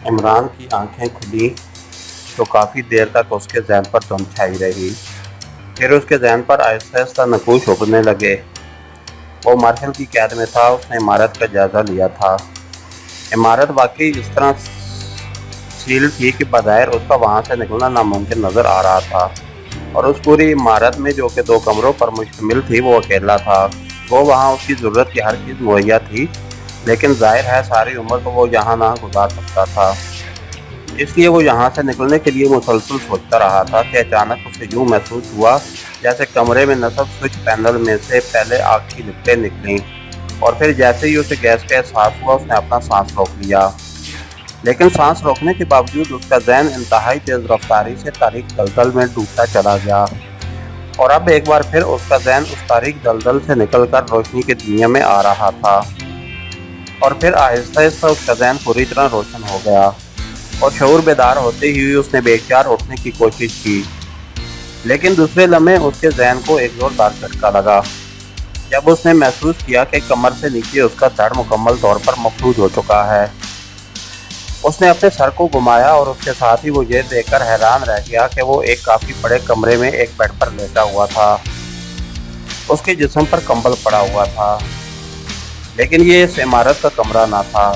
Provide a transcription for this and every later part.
عمران کی آنکھیں کھلیں تو کافی دیر تک اس کے ذہن پر دھند چھائی رہی۔ پھر اس کے ذہن پر آہستہ آہستہ نقوش ابھرنے لگے۔ وہ مارشل کی قید میں تھا۔ اس نے عمارت کا جائزہ لیا تھا۔ عمارت واقعی اس طرح سیل تھی کہ بظاہر اس کا وہاں سے نکلنا ناممکن نظر آ رہا تھا، اور اس پوری عمارت میں جو کہ 2 کمروں پر مشتمل تھی وہ اکیلا تھا۔ وہ وہاں اس کی ضرورت کی ہر چیز مہیا تھی، لیکن ظاہر ہے ساری عمر تو وہ یہاں نہ گزار سکتا تھا۔ اس لیے وہ یہاں سے نکلنے کے لیے مسلسل سوچتا رہا تھا کہ اچانک اسے یوں محسوس ہوا جیسے کمرے میں نصب سوئچ پینل میں سے پہلے آگ کی لپٹیں نکلیں، اور پھر جیسے ہی اسے گیس کا احساس ہوا اس نے اپنا سانس روک لیا۔ لیکن سانس روکنے کے باوجود اس کا ذہن انتہائی تیز رفتاری سے تاریک دلدل میں ڈوبتا چلا گیا، اور اب ایک بار پھر اس کا ذہن اس تاریک دلدل سے نکل کر روشنی کی دنیا میں آ رہا تھا، اور پھر آہستہ آہستہ اس کا ذہن پوری طرح روشن ہو گیا، اور شعور بیدار ہوتے ہی اس نے بے اختیار اٹھنے کی کوشش کی۔ لیکن دوسرے لمحے اس کے ذہن کو ایک زوردار جھٹکا لگا جب اس نے محسوس کیا کہ کمر سے نیچے اس کا دھڑ مکمل طور پر مفلوج ہو چکا ہے۔ اس نے اپنے سر کو گھمایا اور اس کے ساتھ ہی وہ یہ دیکھ کر حیران رہ گیا کہ وہ ایک کافی بڑے کمرے میں ایک بیڈ پر لیٹا ہوا تھا۔ اس کے جسم پر کمبل پڑا ہوا تھا، لیکن یہ اس عمارت کا کمرہ نہ تھا۔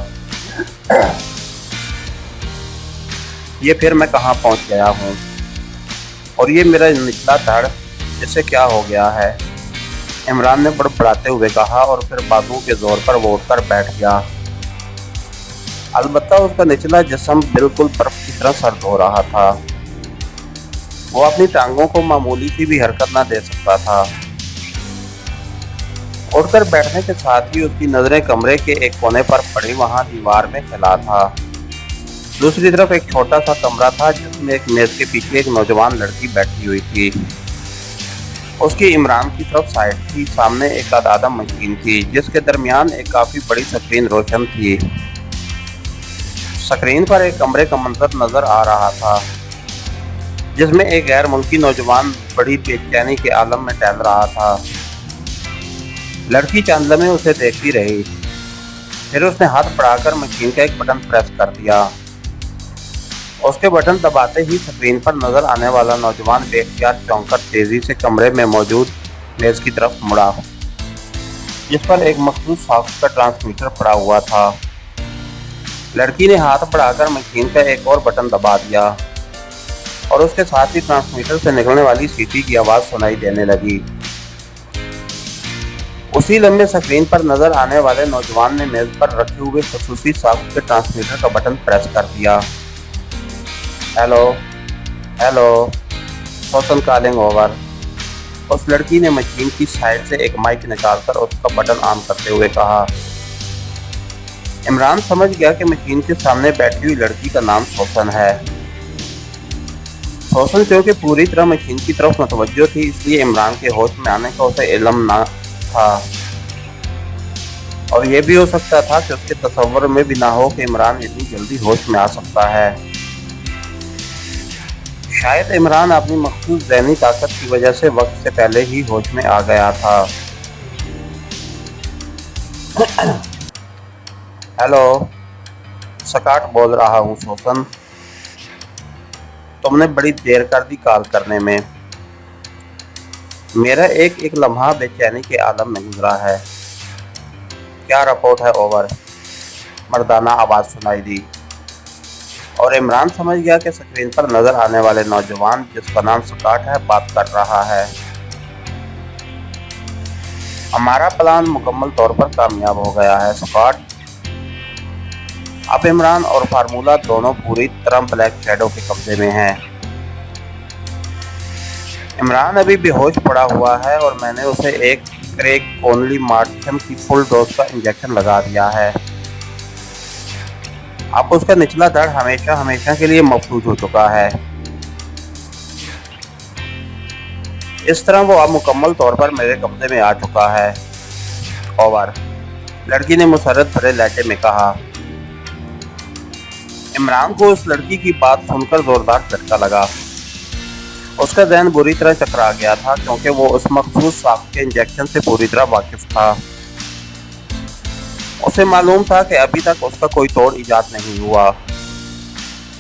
یہ پھر میں کہاں پہنچ گیا ہوں، اور یہ میرا نچلا دھڑ، اسے کیا ہو گیا ہے؟ عمران نے بڑبڑاتے ہوئے کہا، اور پھر بازوؤں کے زور پر وہ اٹھ کر بیٹھ گیا۔ البتہ اس کا نچلا جسم بالکل برف کی طرح سرد ہو رہا تھا۔ وہ اپنی ٹانگوں کو معمولی سی بھی حرکت نہ دے سکتا تھا۔ اٹھ کر بیٹھنے کے ساتھ ہی اس کی نظریں کمرے کے ایک کونے پر پڑی وہاں دیوار میں پھیلا تھا۔ دوسری طرف ایک چھوٹا سا کمرہ تھا جس میں ایک میز کے پیچھے ایک نوجوان لڑکی بیٹھی ہوئی تھی۔ اس کی عمران کی طرف سائڈ تھی۔ سامنے ایک عدادم مشین تھی جس کے درمیان ایک کافی بڑی سکرین روشن تھی۔ سکرین پر ایک کمرے کا منظر نظر آ رہا تھا جس میں ایک غیر ملکی نوجوان بڑی بے چینی کے عالم میں ٹہل رہا تھا۔ لڑکی چند لمحے اسے دیکھتی رہی، پھر اس نے ہاتھ بڑھا کر مشین کا ایک بٹن پریس کر دیا۔ اس کے بٹن دباتے ہی سکرین پر نظر آنے والا نوجوان بے اختیار چونک کر تیزی سے کمرے میں موجود میز کی طرف مڑا، جس پر ایک مخصوص سافٹ کا ٹرانسمیٹر پڑا ہوا تھا۔ لڑکی نے ہاتھ بڑھا کر مشین کا ایک اور بٹن دبا دیا، اور اس کے ساتھ ہی ٹرانسمیٹر سے نکلنے والی سیٹی کی آواز سنائی دینے لگی۔ اسی لمحے سکرین پر نظر آنے والے نوجوان نے میز پر رکھے ہوئے خصوصی سافٹ کے ٹرانسمیٹر کا بٹن پریس کر دیا۔ Hello hello, Susan calling over. اس لڑکی نے مشین کی سائڈ سے ایک مائک نکال کر اس کا بٹن آن کرتے ہوئے کہا۔ عمران سمجھ گیا کہ مشین کے سامنے بیٹھی ہوئی لڑکی کا نام سوسن ہے۔ سوسن چونکہ پوری طرح مشین کی طرف متوجہ تھی، اس لیے عمران کے ہوش میں آنے کا اسے علم نہ تھا، اور یہ بھی ہو سکتا تھا کہ اس کے تصور میں بھی نہ ہو کہ عمران اتنی جلدی ہوش میں آ سکتا ہے۔ شاید عمران اپنی مخصوص ذہنی طاقت کی وجہ سے وقت سے پہلے ہی ہوش میں آ گیا تھا۔ ہیلو، سکاٹ بول رہا ہوں سوسن، تم نے بڑی دیر کر دی کال کرنے میں۔ میرا ایک لمحہ بے چینی کے عالم میں گزرا ہے۔ کیا رپورٹ ہے؟ اوور، مردانہ آواز سنائی دی، اور عمران سمجھ گیا کہ سکرین پر نظر آنے والے نوجوان جس کا نام سکاٹ ہے بات کر رہا ہے۔ ہمارا پلان مکمل طور پر کامیاب ہو گیا ہے سکاٹ۔ اب عمران اور فارمولا دونوں پوری طرح بلیک شیڈو کے قبضے میں ہیں۔ عمران ابھی بے ہوش پڑا ہوا ہے، اور میں نے اسے ایک کریگ کونلی مارٹم کی فل ڈوز کا انجیکشن لگا دیا ہے۔ اب اس کا نچلا دھڑ ہمیشہ کے لیے مفلوج ہو چکا ہے۔ اس طرح وہ اب مکمل طور پر میرے قبضے میں آ چکا ہے۔ اوور، لڑکی نے مسرت بھرے لہجے میں کہا۔ عمران کو اس لڑکی کی بات سن کر زوردار جھٹکا لگا۔ اس کا ذہن بری طرح چکرا گیا تھا کیونکہ وہ اس مخصوص ساخت کے انجیکشن سے پوری طرح واقف تھا۔ اسے معلوم تھا کہ ابھی تک اس کا کوئی توڑ ایجاد نہیں ہوا۔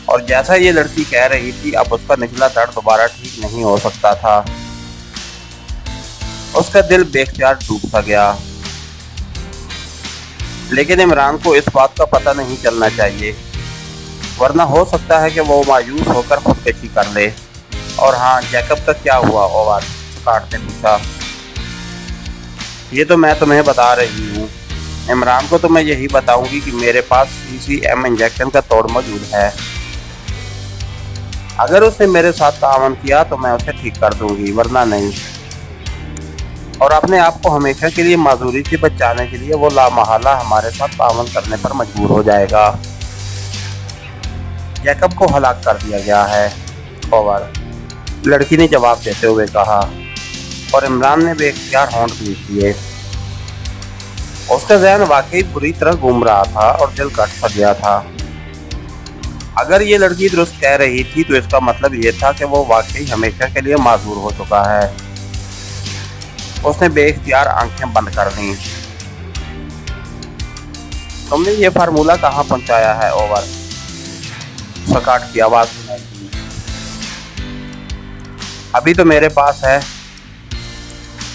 اور جیسا یہ لڑکی کہہ رہی تھی اب اس کا نچلا دڑ دوبارہ ٹھیک نہیں ہو سکتا تھا۔ اس کا دل بے اختیار ٹوٹ سا گیا، لیکن عمران کو اس بات کا پتہ نہیں چلنا چاہیے، ورنہ ہو سکتا ہے کہ وہ مایوس ہو کر خودکشی کر لے۔ اور ہاں، جیکب کا کیا ہوا اوور؟ سکاٹ نے پوچھا۔ یہ تو میں تمہیں بتا رہی ہوں، عمران کو تو میں یہی بتاؤں گی کہ میرے پاس CCM انجیکشن کا توڑ موجود ہے، اگر اس نے میرے ساتھ تعاون کیا تو میں اسے ٹھیک کر دوں گی، ورنہ نہیں۔ اور اپنے آپ کو ہمیشہ کے لیے معذوری سے بچانے کے لیے وہ لامحالہ ہمارے ساتھ تعاون کرنے پر مجبور ہو جائے گا۔ جیکب کو ہلاک کر دیا گیا ہے اوور، لڑکی نے جواب دیتے ہوئے کہا، اور عمران نے بے اختیار ہونٹ کھینچ لیے۔ اس کا ذہن واقعی بری طرح گھوم رہا تھا اور دل کٹ سا گیا تھا۔ اگر یہ لڑکی درست کہہ رہی تھی تو اس کا مطلب یہ تھا کہ وہ واقعی ہمیشہ کے لیے معذور ہو چکا ہے۔ اس نے بے اختیار آنکھیں بند کر دیں۔ تم نے یہ فارمولہ کہاں پہنچایا ہے اوور؟ سکاٹ کی آواز سنائی دی۔ ابھی تو میرے پاس ہے،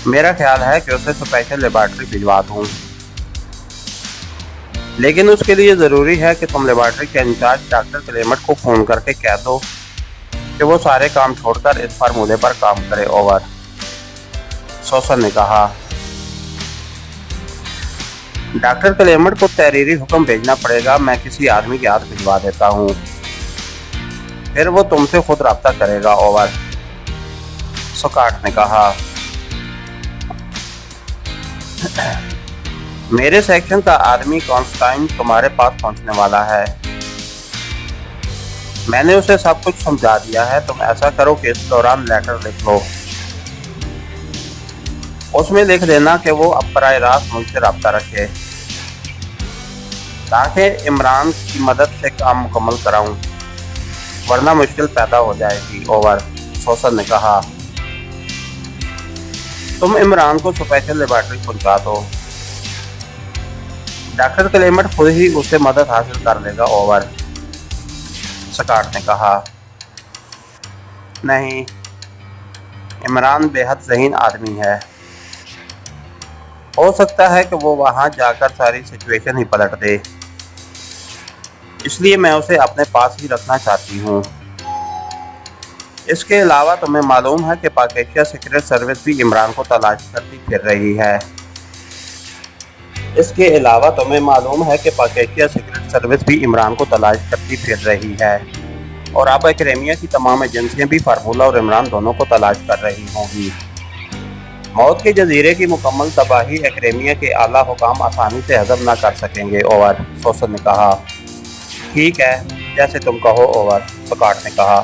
میرا خیال ہے کہ اسے اسپیشل لیبارٹری بھجوا دوں، لیکن اس کے لیے ضروری ہے کہ تم لیبارٹری کے انچارج ڈاکٹر کلیمٹ کو فون کر کے کہہ دو کہ وہ سارے کام چھوڑ کر اس فارمولے پر کام کرے اوور، سوسن نے کہا۔ ڈاکٹر کلیمٹ کو تحریری حکم بھیجنا پڑے گا، میں کسی آدمی کے ہاتھ بھجوا دیتا ہوں، پھر وہ تم سے خود رابطہ کرے گا اوور، سکاٹ نے کہا۔ میرے سیکشن کا آدمی کانسٹائن تمہارے پاس پہنچنے والا ہے، میں نے اسے سب کچھ سمجھا دیا ہے۔ تم ایسا کرو کہ اس دوران لیٹر لکھ لو، اس میں لکھ دینا کہ وہ اب براہ راست مجھ سے رابطہ رکھے تاکہ عمران کی مدد سے کام مکمل کراؤں، ورنہ مشکل پیدا ہو جائے گی اوور، سوسن نے کہا۔ تم عمران کو اسپیشل لیبارٹری پہنچا دو، ڈاکٹر کلیمٹ خود ہی اس سے مدد حاصل کر لے گا اوور، سکاٹ نے کہا۔ نہیں، عمران بے حد ذہین آدمی ہے، ہو سکتا ہے کہ وہ وہاں جا کر ساری سچویشن ہی پلٹ دے، اس لیے میں اسے اپنے پاس ہی رکھنا چاہتی ہوں۔ اس کے علاوہ تمہیں معلوم ہے کہ پاک ایشیا سیکرٹ سروس بھی عمران کو تلاش کرتی پھر رہی ہے۔ اور اب ایکریمیا کی تمام ایجنسیاں بھی فارمولہ اور عمران دونوں کو تلاش کر رہی ہوں گی۔ موت کے جزیرے کی مکمل تباہی ایکریمیا کے اعلیٰ حکام آسانی سے ہضم نہ کر سکیں گے اوور، سوسن نے کہا۔ ٹھیک ہے، جیسے تم کہو اوور، سکاٹ نے کہا۔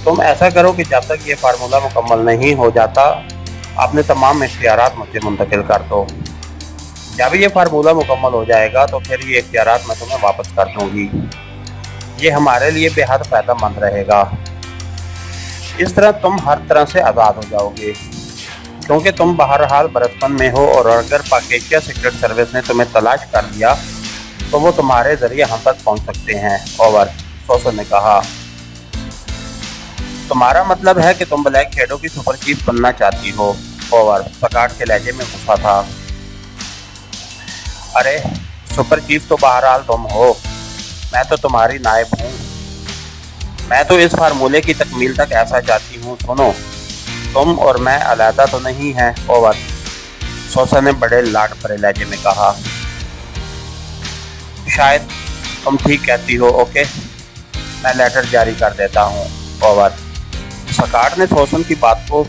تم ایسا کرو کہ جب تک یہ فارمولہ مکمل نہیں ہو جاتا اپنے تمام اختیارات مجھ سے منتقل کر دو، جب یہ فارمولہ مکمل ہو جائے گا تو پھر یہ اختیارات میں تمہیں واپس کر دوں گی، یہ ہمارے لیے بے حد فائدہ مند رہے گا۔ اس طرح تم ہر طرح سے آزاد ہو جاؤ گے، کیونکہ تم بہرحال برسبن میں ہو، اور اگر پاک ایشیا سیکرٹ سروس نے تمہیں تلاش کر لیا تو وہ تمہارے ذریعے ہم تک پہنچ سکتے ہیں اوور، سوسن نے کہا۔ تمہارا مطلب ہے کہ تم بلیک شیڈو کی سپر چیف بننا چاہتی ہو اوور، سکاٹ کے لہجے میں غصہ تھا۔ ارے سپر چیف تو بہرحال تم ہو، میں تو تمہاری نائب ہوں، میں تو اس فارمولے کی تکمیل تک ایسا چاہتی ہوں۔ سنو، تم اور میں علیحدہ تو نہیں ہیں اوور، سوسن نے بڑے لاڈ بھرے لہجے میں کہا۔ شاید تم ٹھیک کہتی ہو، اوکے، میں لیٹر جاری کر دیتا ہوں اوور، سکاٹ نے سوسن کی بات کو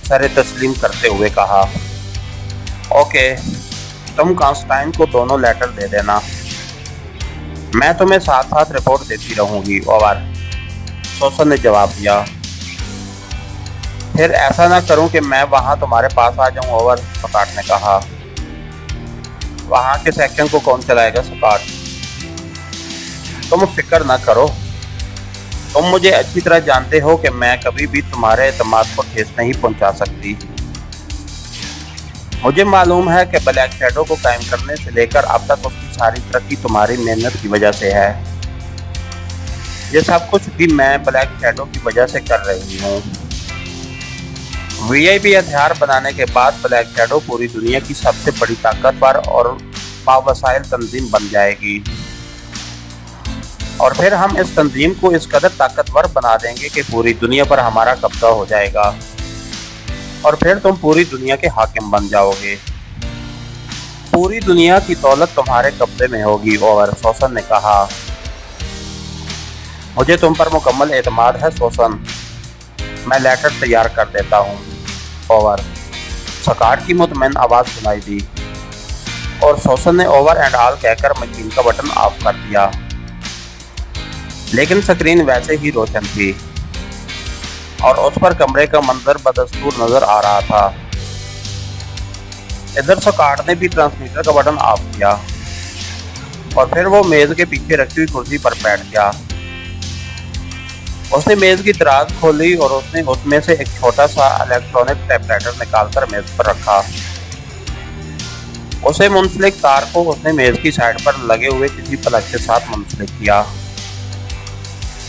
سر تسلیم کرتے ہوئے کہا۔ اوکے، تم کانسٹائن کو دونوں لیٹر دے دینا، میں تمہیں ساتھ ساتھ رپورٹ دیتی رہوں گی اوور، سوسن نے جواب دیا۔ پھر ایسا نہ کروں کہ میں وہاں تمہارے پاس آ جاؤں اوور، سکاٹ نے کہا۔ وہاں کے سیکشن کو کون چلائے گا سکاٹ؟ تم فکر نہ کرو، تم مجھے اچھی طرح جانتے ہو کہ میں کبھی بھی تمہارے اعتماد کو ٹھیس نہیں پہنچا سکتی۔ مجھے معلوم ہے کہ بلیک شیڈو کو قائم کرنے سے لے کر اب تک اس کی ساری ترقی تمہاری محنت کی وجہ سے ہے۔ یہ سب کچھ بھی میں بلیک شیڈو کی وجہ سے کر رہی ہوں۔ وی آئی پی ہتھیار بنانے کے بعد بلیک شیڈو پوری دنیا کی سب سے بڑی طاقتور اور باوسائل تنظیم بن جائے گی، اور پھر ہم اس تنظیم کو اس قدر طاقتور بنا دیں گے کہ پوری دنیا پر ہمارا قبضہ ہو جائے گا، اور پھر تم پوری دنیا کے حاکم بن جاؤ گے۔ پوری دنیا کی دولت تمہارے قبضے میں ہوگی، اور سوسن نے کہا۔ مجھے تم پر مکمل اعتماد ہے سوسن، میں لیٹر تیار کر دیتا ہوں۔ اوور۔ سکاٹ کی مطمئن آواز سنائی دی، اور سوسن نے اوور اینڈ آل کہہ کر مشین کا بٹن آف کر دیا، لیکن سکرین ویسے ہی روشن تھی، اور اس پر کمرے کا منظر بدستور نظر آ رہا تھا۔ ادھر سکاٹ نے بھی ٹرانسمیٹر کا بٹن آف کیا، اور پھر وہ میز کے پیچھے رکھی ہوئی کرسی پر بیٹھ گیا۔ اس نے میز کی دراز کھولی اور اس نے اس میں سے ایک چھوٹا سا الیکٹرانک ٹائپ رائٹر نکال کر میز پر رکھا۔ اسے منسلک تار کو اس نے میز کی سائڈ پر لگے ہوئے کسی پلگ کے ساتھ منسلک کیا،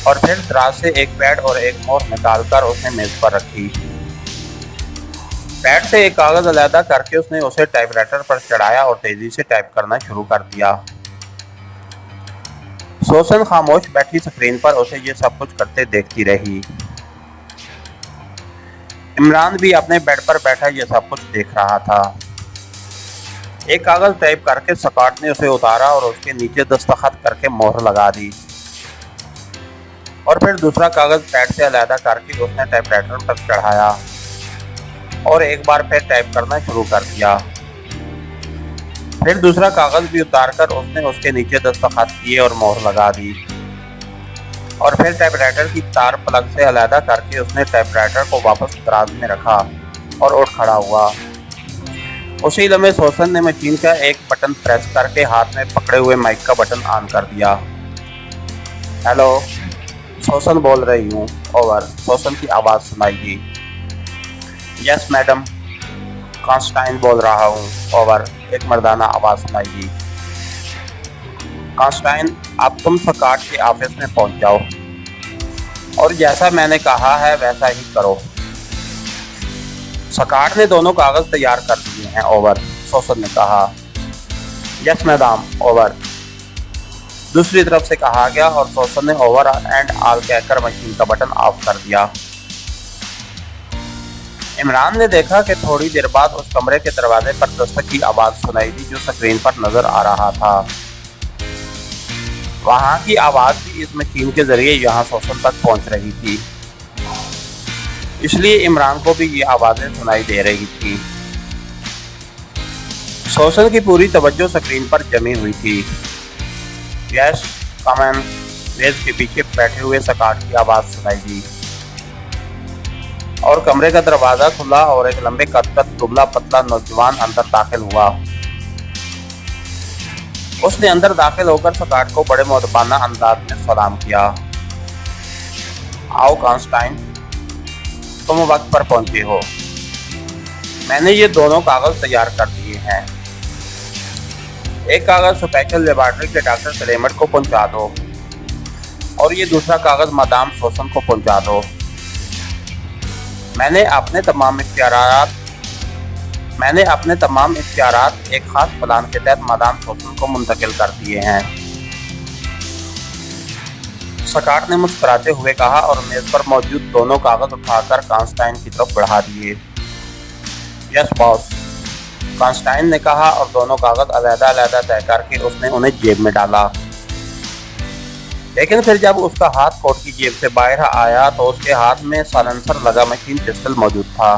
اور پھر دراز سے ایک پیڈ اور ایک مہر نکال کر اس نے میز پر رکھی۔ پیڈ سے ایک کاغذ علیحدہ کر کے اس نے اسے ٹائپ رائٹر پر چڑھایا اور تیزی سے ٹائپ کرنا شروع کر دیا۔ سوسن خاموش بیٹھی سکرین پر اسے یہ سب کچھ کرتے دیکھتی رہی۔ عمران بھی اپنے بیڈ پر بیٹھا یہ سب کچھ دیکھ رہا تھا۔ ایک کاغذ ٹائپ کر کے سکاٹ نے اسے اتارا اور اس کے نیچے دستخط کر کے مہر لگا دی، اور پھر دوسرا کاغذ پیڈ سے علیحدہ کر کے اس نے ٹائپ رائٹر پر چڑھایا اور ایک بار پھر ٹائپ کرنا شروع کر دیا۔ پھر دوسرا کاغذ بھی اتار کر اس نے اس کے نیچے دستخط کیے اور مہر لگا دی، اور پھر ٹائپ رائٹر کی تار پلگ سے علیحدہ کر کے اس نے ٹائپ رائٹر کو واپس دراز میں رکھا اور اٹھ کھڑا ہوا۔ اسی لمحے سوسن نے مشین کا ایک بٹن پریس کر کے ہاتھ میں پکڑے ہوئے مائک کا بٹن آن کر دیا۔ ہیلو، سوسن بول رہی ہوں۔ اوور۔ سوسن کی آواز سنائی دی۔ یس میڈم، کانسٹائن بول رہا ہوں۔ اوور۔ ایک مردانہ آواز سنائی دی۔ کانسٹائن، اب تم سکاٹ کے آفس میں پہنچ جاؤ، اور جیسا میں نے کہا ہے ویسا ہی کرو۔ سکاٹ نے دونوں کاغذ تیار کر دیے ہیں۔ اوور۔ سوسن نے کہا۔ Yes madam. اوور۔ دوسری طرف سے کہا گیا، اور سوسن نے اوور اینڈ آل کہہ کر مشین کا بٹن آف کر دیا۔ عمران نے دیکھا کہ تھوڑی دیر بعد اس کمرے کے دروازے پر دستک کی آواز سنائی دی جو سکرین پر نظر آ رہا تھا۔ وہاں کی آواز بھی اس مشین کے ذریعے یہاں سوسن تک پہنچ رہی تھی، اس لیے عمران کو بھی یہ آوازیں سنائی دے رہی تھی۔ سوسن کی پوری توجہ سکرین پر جمی ہوئی تھی۔ یس کم ان، میز کے پیچھے بیٹھے ہوئے سکاٹ کی آواز سنائی دی، اور کمرے کا دروازہ کھلا اور ایک لمبے قد کا دبلا پتلا نوجوان اندر داخل ہوا۔ اس نے اندر داخل ہو کر سکاٹ کو بڑے مؤدبانہ انداز میں سلام کیا۔ آؤ کانسٹائن، تم وقت پر پہنچے ہو۔ میں نے یہ دونوں کاغذ تیار کر دیے ہیں۔ ایک کاغذ اسپیشل لیبارٹری کے ڈاکٹر کلیمٹ کو پہنچا دو، اور یہ دوسرا کاغذ مدام سوسن کو پہنچا دو۔ میں نے اپنے تمام اختیارات ایک خاص پلان کے تحت مدام سوسن کو منتقل کر دیے ہیں۔ سکاٹ نے مسکراتے ہوئے کہا، اور میز پر موجود دونوں کاغذ اٹھا کر کانسٹائن کی طرف بڑھا دیے۔ یس باس، کانسٹائن نے کہا، اور دونوں کاغذ علیحدہ علیحدہ طے کر کے اس نے انہیں جیب میں ڈالا۔ لیکن پھر جب اس کا ہاتھ کوٹ کی جیب سے باہر آیا تو اس کے ہاتھ میں سائلنسر لگا مشین پسٹل موجود تھا۔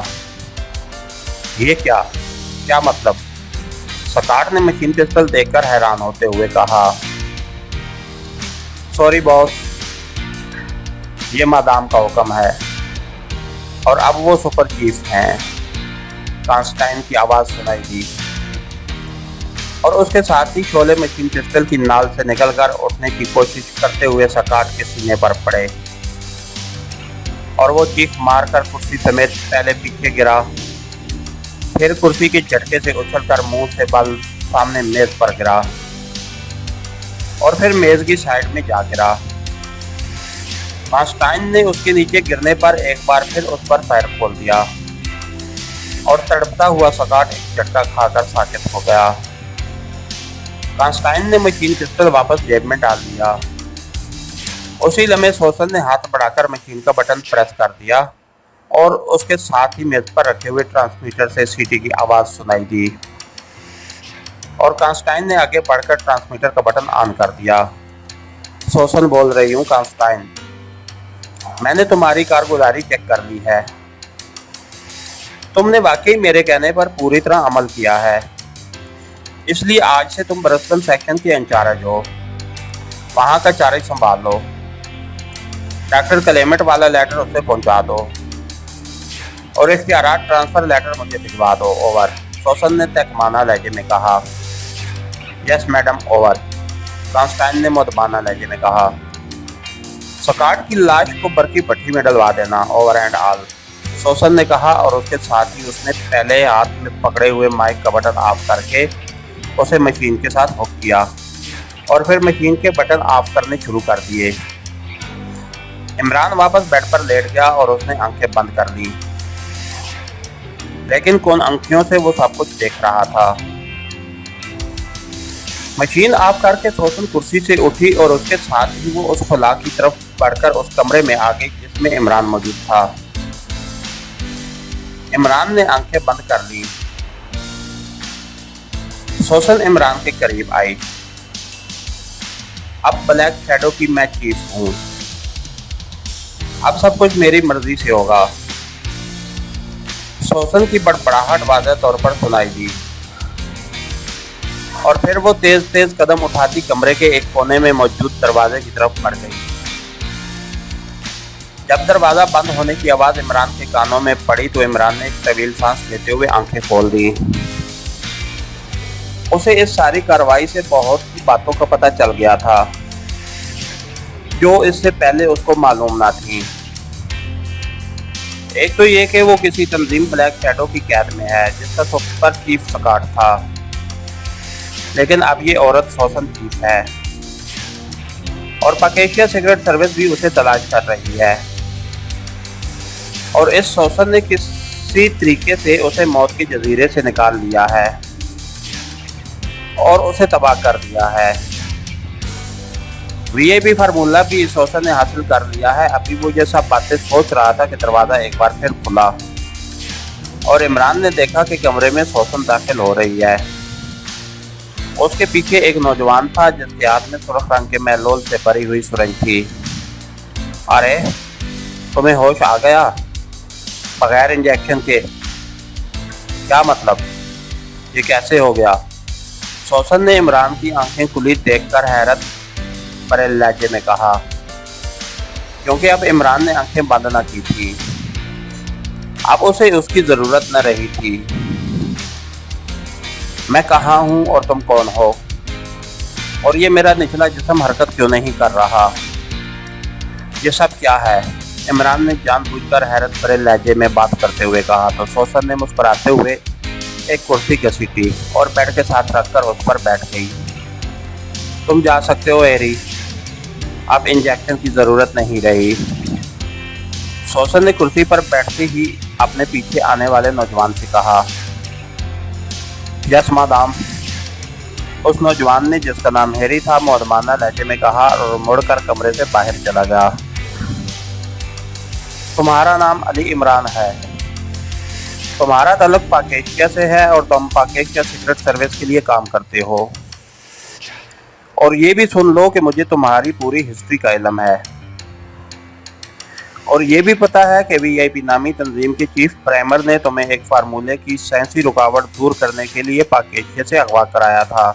یہ کیا مطلب؟ سکاٹ نے مشین پسٹل دیکھ کر حیران ہوتے ہوئے کہا۔ سوری باس، یہ مدام کا حکم ہے، اور اب وہ سپر چیف ہیں۔ کانسٹائن کی آواز سنائی دی، اور اس کے ساتھ ہی شعلے مشین پسٹل کی نال سے نکل کر اٹھنے کی کوشش کرتے ہوئے سکاٹ کے سینے پر پڑے، اور وہ چیخ مار کر کرسی سمیت پہلے پیچھے گرا، پھر کرسی کے جھٹکے سے اچھل کر منہ سے بل سامنے میز پر گرا، اور پھر میز کی سائڈ میں جا گرا۔ کانسٹائن نے اس کے نیچے گرنے پر ایک بار پھر اس پر فائر کھول دیا اور تڑپتا ہوا سکاٹ ایک جھٹکا کھا کر ساکت ہو گیا۔ کانسٹائن نے مشین پسٹل واپس جیب میں ڈال دیا۔ اسی لمحے سوسن نے ہاتھ بڑھا کر مشین کا بٹن پریس کر دیا اور اس کے ساتھ ہی میز پر رکھے ہوئے ٹرانسمیٹر سے سیٹی کی آواز سنائی دی اور کانسٹائن نے آگے بڑھ کر ٹرانسمیٹر کا بٹن آن کر دیا۔ سوسن بول رہی ہوں کانسٹائن، میں نے تمہاری کارگزاری چیک کر لی ہے۔ تم نے واقعی میرے کہنے پر پوری طرح عمل کیا ہے، اس لیے آج سے تم برسٹن سیکشن کے انچارج ہو، وہاں کا چارج سنبھال لو۔ ڈاکٹر کلیمٹ والا لیٹر اسے پہنچا دو اور اختیارات ٹرانسفر لیٹر مجھے بھجوا دو، اوور۔ سوسن نے تحکمانہ لہجے میں کہا۔ یس میڈم، اوور، کانسٹائن نے مؤدبانہ لہجے میں کہا۔ سکاٹ کی لاش کو برقی بھٹی میں ڈلوا دینا، اوور اینڈ آل، سوسن نے کہا اور اس کے ساتھ ہی اس نے پہلے ہاتھ میں پکڑے ہوئے مائک کا بٹن آف کر کے اسے مشین کے ساتھ ہک کیا اور پھر مشین کے بٹن آف کرنے شروع کر دیے۔ عمران واپس بیڈ پر لیٹ گیا اور اس نے آنکھیں بند کر لی، لیکن کون آنکھوں سے وہ سب کچھ دیکھ رہا تھا۔ مشین آف کر کے سوسن کرسی سے اٹھی اور اس کے ساتھ ہی وہ اس خلا کی طرف بڑھ کر اس کمرے میں آ گئی جس میں عمران موجود تھا۔ عمران نے آنکھیں بند کر لی۔ سوسن عمران کے قریب آئی۔ اب بلیک شیڈو کی میں چیف ہوں، اب سب کچھ میری مرضی سے ہوگا، سوسن کی بڑبڑاہٹ واضح طور پر سنائی دی اور پھر وہ تیز تیز قدم اٹھاتی کمرے کے ایک کونے میں موجود دروازے کی طرف بڑھ گئی۔ جب دروازہ بند ہونے کی آواز عمران کے کانوں میں پڑی تو عمران نے ایک طویل سانس لیتے ہوئے آنکھیں کھول دی۔ اسے اس ساری کارروائی سے بہت سی باتوں کا پتہ چل گیا تھا جو اس سے پہلے اس کو معلوم نہ تھیں۔ ایک تو یہ کہ وہ کسی تنظیم بلیک شیڈو کی قید میں ہے جس کا سپر چیف سکاٹ تھا، لیکن اب یہ عورت سوسن چیف ہے اور پاکیشیا سیکرٹ سروس بھی اسے تلاش کر رہی ہے اور اس سوسن نے کسی طریقے سے اسے موت کے جزیرے سے نکال لیا ہے اور اسے تباہ کر دیا ہے۔ وی آئی پی فارمولہ بھی سوسن نے حاصل کر لیا ہے۔ ابھی وہ یہ سب باتیں سوچ رہا تھا کہ دروازہ ایک بار پھر کھلا اور عمران نے دیکھا کہ کمرے میں سوسن داخل ہو رہی ہے۔ اس کے پیچھے ایک نوجوان تھا جس کے ہاتھ میں سرخ رنگ کے محلول سے بھری ہوئی سرنج تھی۔ ارے تمہیں ہوش آ گیا؟ بغیر انجیکشن کے؟ کیا مطلب؟ یہ کیسے ہو گیا؟ سوسن نے عمران کی آنکھیں کھلی دیکھ کر حیرت بھرے لہجے میں کہا، کیونکہ اب عمران نے آنکھیں بند نہ کی تھی، اب اسے اس کی ضرورت نہ رہی تھی۔ میں کہاں ہوں اور تم کون ہو؟ اور یہ میرا نچلا جسم حرکت کیوں نہیں کر رہا؟ یہ سب کیا ہے؟ عمران نے جان بوجھ کر حیرت بھرے لہجے میں بات کرتے ہوئے کہا تو سوسن نے مسکراتے ہوئے ایک کرسی گھسیٹی اور بیڈ کے ساتھ رکھ کر اس پر بیٹھ گئی۔ تم جا سکتے ہو ایری، اب انجیکشن کی ضرورت نہیں رہی۔ سوسن نے کرسی پر بیٹھتے ہی اپنے پیچھے آنے والے نوجوان سے کہا۔ یس مادام، اس نوجوان نے جس کا نام ہیری تھا مؤدبانہ لہجے میں کہا اور مڑ کر کمرے سے باہر چلا گیا۔ تمہارا نام علی عمران ہے، تمہارا تعلق پاکیشیا سے ہے اور تم پاکیشیا سیکرٹ سروس کے لیے کام کرتے ہو، اور یہ بھی سن لو کہ مجھے تمہاری پوری ہسٹری کا علم ہے اور یہ بھی پتہ ہے کہ وی آئی پی نامی تنظیم کے چیف پرائمر نے تمہیں ایک فارمولے کی سائنسی رکاوٹ دور کرنے کے لیے پاکیشیا سے اغوا کرایا تھا۔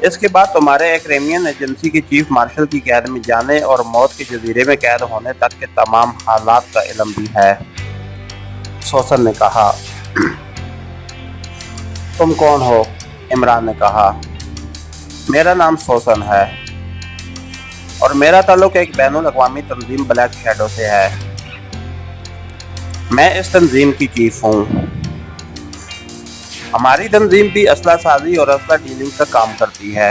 اس کے بعد تمہارے ایکریمین ایجنسی کے چیف مارشل کی قید میں جانے اور موت کے جزیرے میں قید ہونے تک کے تمام حالات کا علم بھی ہے، سوسن نے کہا۔ تم کون ہو؟ عمران نے کہا۔ میرا نام سوسن ہے اور میرا تعلق ایک بین الاقوامی تنظیم بلیک شیڈو سے ہے، میں اس تنظیم کی چیف ہوں۔ ہماری تنظیم بھی اسلحہ سازی اور اسلحہ ڈیلنگ کا کام کرتی ہے۔